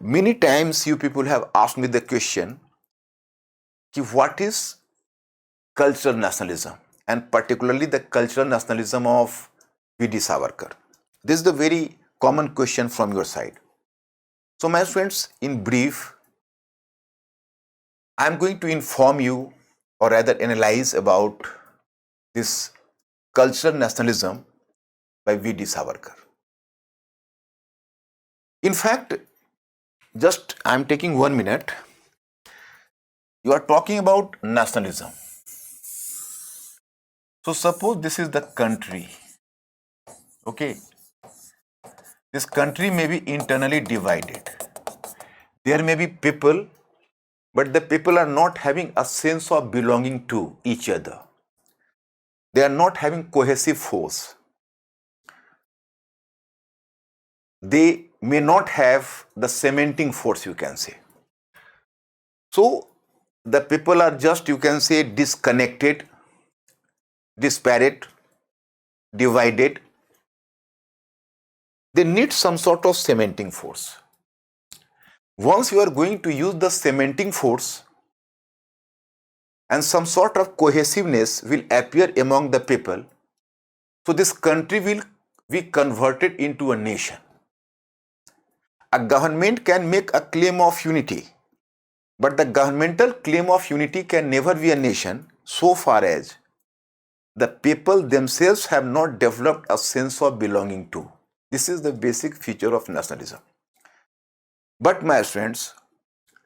Many times you people have asked me the question, what is cultural nationalism, and particularly the cultural nationalism of V.D. Savarkar? This is the very common question from your side. So, my friends, in brief, I am going to inform you, or rather analyze about this cultural nationalism by V.D. Savarkar. In fact, just I am taking 1 minute. You are talking about nationalism. So suppose this is the country. Okay. This country may be internally divided. There may be people, but the people are not having a sense of belonging to each other. They are not having cohesive force. They may not have the cementing force, you can say. So the people are just, you can say, disconnected, disparate, divided. They need some sort of cementing force. Once you are going to use the cementing force, and some sort of cohesiveness will appear among the people, so this country will be converted into a nation. A government can make a claim of unity, but the governmental claim of unity can never be a nation so far as the people themselves have not developed a sense of belonging to. This is the basic feature of nationalism. But my friends,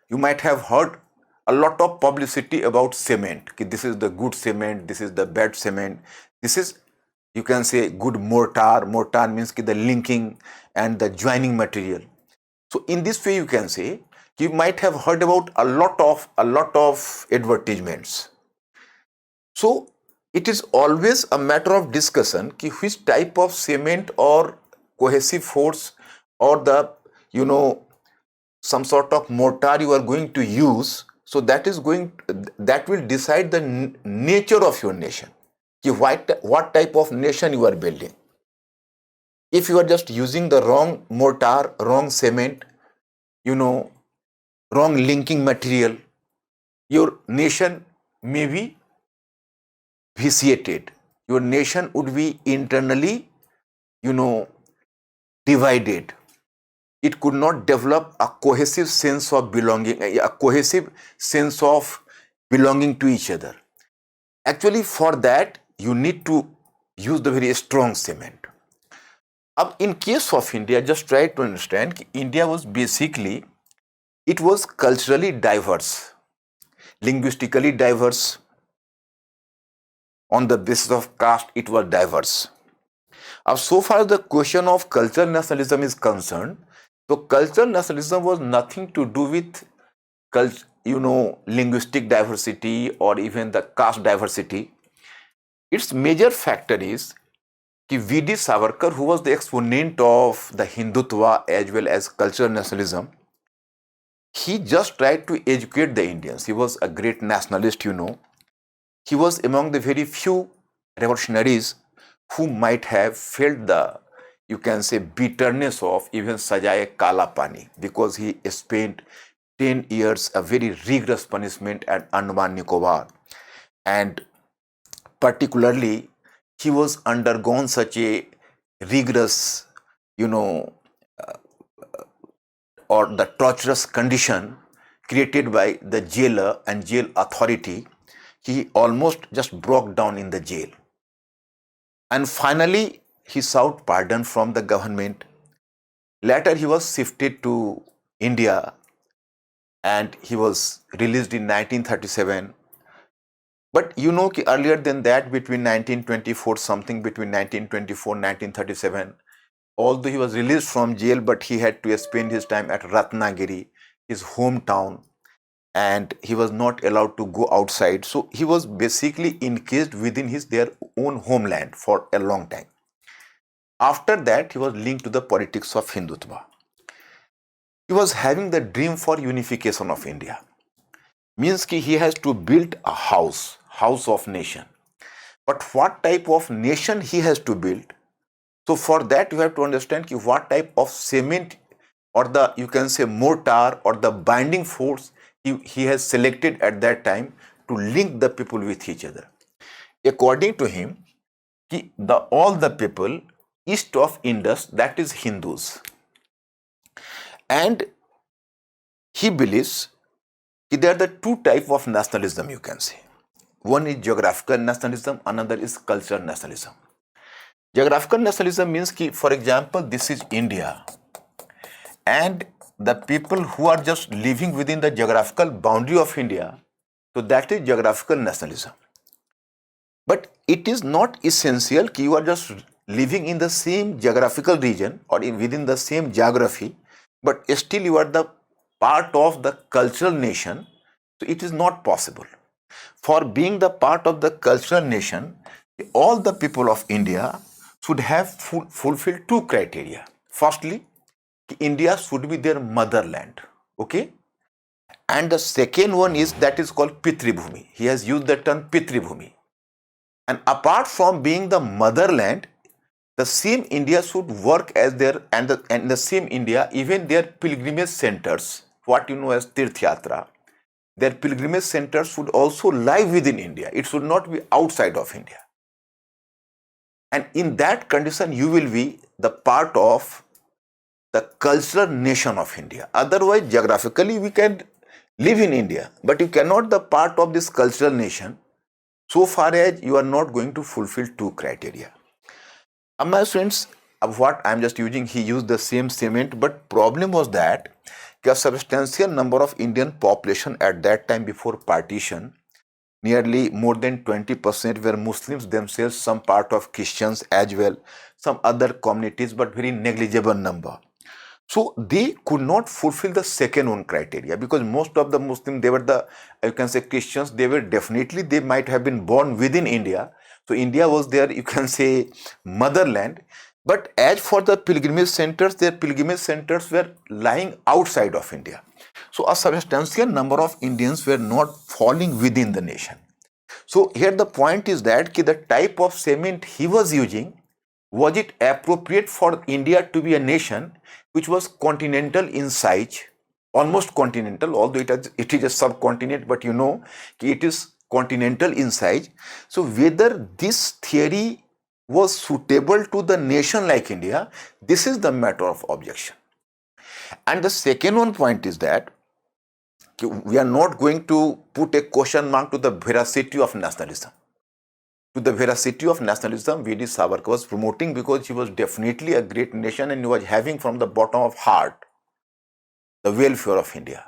you might have heard a lot of publicity about cement. This is the good cement, this is the bad cement, this is, you can say, good mortar. Mortar means the linking and the joining material. So in this way, you can say, you might have heard about a lot of advertisements. So it is always a matter of discussion which type of cement or cohesive force or the, some sort of mortar you are going to use. So that will decide the nature of your nation. What type of nation you are building. If you are just using the wrong mortar, wrong cement, wrong linking material, your nation may be vitiated. Your nation would be internally, divided. It could not develop a cohesive sense of belonging, a cohesive sense of belonging to each other. Actually, for that, you need to use the very strong cement. In case of India, just try to understand, India was basically, it was culturally diverse, linguistically diverse. On the basis of caste, it was diverse. So far as the question of cultural nationalism is concerned, so cultural nationalism was nothing to do with linguistic diversity or even the caste diversity. Its major factor is V.D. Savarkar, who was the exponent of the Hindutva as well as cultural nationalism, he just tried to educate the Indians. He was a great nationalist, He was among the very few revolutionaries who might have felt the, you can say, bitterness of even Sajaye Kala Pani, because he spent 10 years a very rigorous punishment at Andaman Nicobar. And particularly, he was undergone such a rigorous, or the torturous condition created by the jailer and jail authority. He almost just broke down in the jail. And finally, he sought pardon from the government. Later, he was shifted to India and he was released in 1937. But earlier than that, between 1924, something between 1924 and 1937, although he was released from jail, but he had to spend his time at Ratnagiri, his hometown, and he was not allowed to go outside. So he was basically encased within their own homeland for a long time. After that, he was linked to the politics of Hindutva. He was having the dream for unification of India. Means he has to build a house of nation. But what type of nation he has to build? So for that, you have to understand what type of cement or the, you can say, mortar or the binding force he has selected at that time to link the people with each other. According to him, all the people east of Indus, that is Hindus, and he believes there are the two type of nationalism, you can say. One is geographical nationalism, another is cultural nationalism. Geographical nationalism means for example, this is India, and the people who are just living within the geographical boundary of India, so that is geographical nationalism. But it is not essential that you are just living in the same geographical region or within the same geography, but still you are the part of the cultural nation. So it is not possible. For being the part of the cultural nation, all the people of India should have fulfilled two criteria. Firstly, India should be their motherland. Okay? And the second one is that is called Pitri Bhumi. He has used the term Pitri Bhumi. And apart from being the motherland, the same India should work as their, and the same India, even their pilgrimage centers, what you know as Tirth Yatra, their pilgrimage centers should also lie within India. It should not be outside of India. And in that condition, you will be the part of the cultural nation of India. Otherwise, geographically, we can live in India, but you cannot be part of this cultural nation so far as you are not going to fulfill two criteria. My friends, what I am just using, he used the same cement, but problem was that a substantial number of Indian population at that time before partition, nearly more than 20% were Muslims themselves, some part of Christians as well, some other communities, but very negligible number. So they could not fulfill the second one criteria, because most of the Muslims, they were the, you can say, Christians, they were definitely, they might have been born within India. So India was their, you can say, motherland. But as for the pilgrimage centers, their pilgrimage centers were lying outside of India. So a substantial number of Indians were not falling within the nation. So here the point is that the type of cement he was using, was it appropriate for India to be a nation which was continental in size, almost continental, although it is a subcontinent, but you know it is continental in size. So whether this theory was suitable to the nation like India, this is the matter of objection. And the second one point is that we are not going to put a question mark to the veracity of nationalism. To the veracity of nationalism, V.D. Savarkar was promoting, because he was definitely a great nation and he was having from the bottom of heart the welfare of India.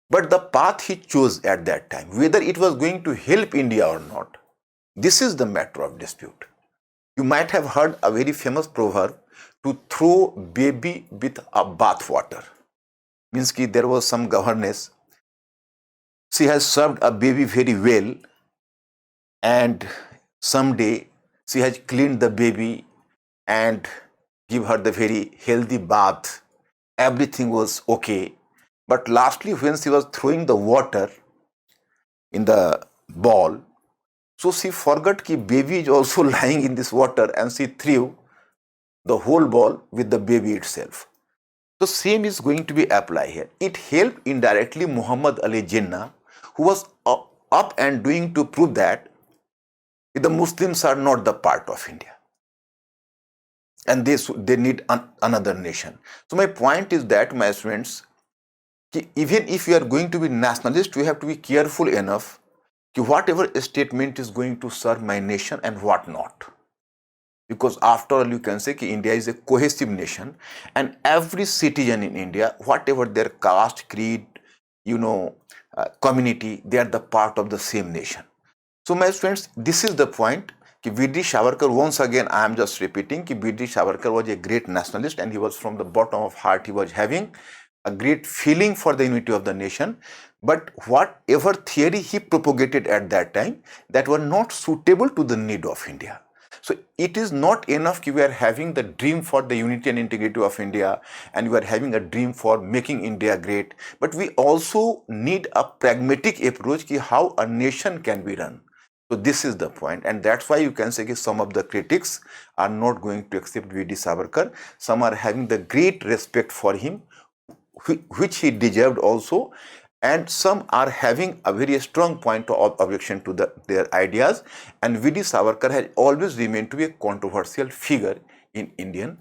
But the path he chose at that time, whether it was going to help India or not, this is the matter of dispute. You might have heard a very famous proverb, to throw baby with a bath water. Means that there was some governess, she has served a baby very well, and someday she has cleaned the baby and give her the very healthy bath. Everything was okay. But lastly, when she was throwing the water in the ball, so she forgot that baby is also lying in this water, and she threw the whole ball with the baby itself. So same is going to be applied here. It helped indirectly Muhammad Ali Jinnah, who was up and doing to prove that the Muslims are not the part of India, and they need another nation. So my point is that, my friends, even if you are going to be nationalist, you have to be careful enough whatever statement is going to serve my nation and what not. Because after all, you can say India is a cohesive nation, and every citizen in India, whatever their caste, creed, community, they are the part of the same nation. So my friends, this is the point. V.D. Savarkar, once again I am just repeating, V.D. Savarkar was a great nationalist, and he was from the bottom of heart, he was having a great feeling for the unity of the nation. But whatever theory he propagated at that time, that were not suitable to the need of India. So it is not enough we are having the dream for the unity and integrity of India, and we are having a dream for making India great, but we also need a pragmatic approach how a nation can be run. So this is the point, and that's why you can say some of the critics are not going to accept V.D. Savarkar. Some are having the great respect for him, which he deserved also, and some are having a very strong point of objection to their ideas. And V.D. Savarkar has always remained to be a controversial figure in India,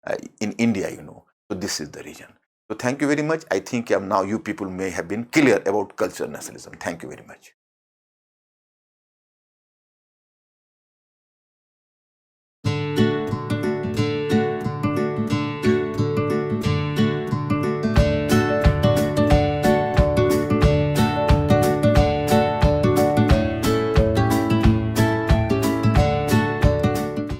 So this is the reason. So thank you very much. I think now you people may have been clear about cultural nationalism. Thank you very much.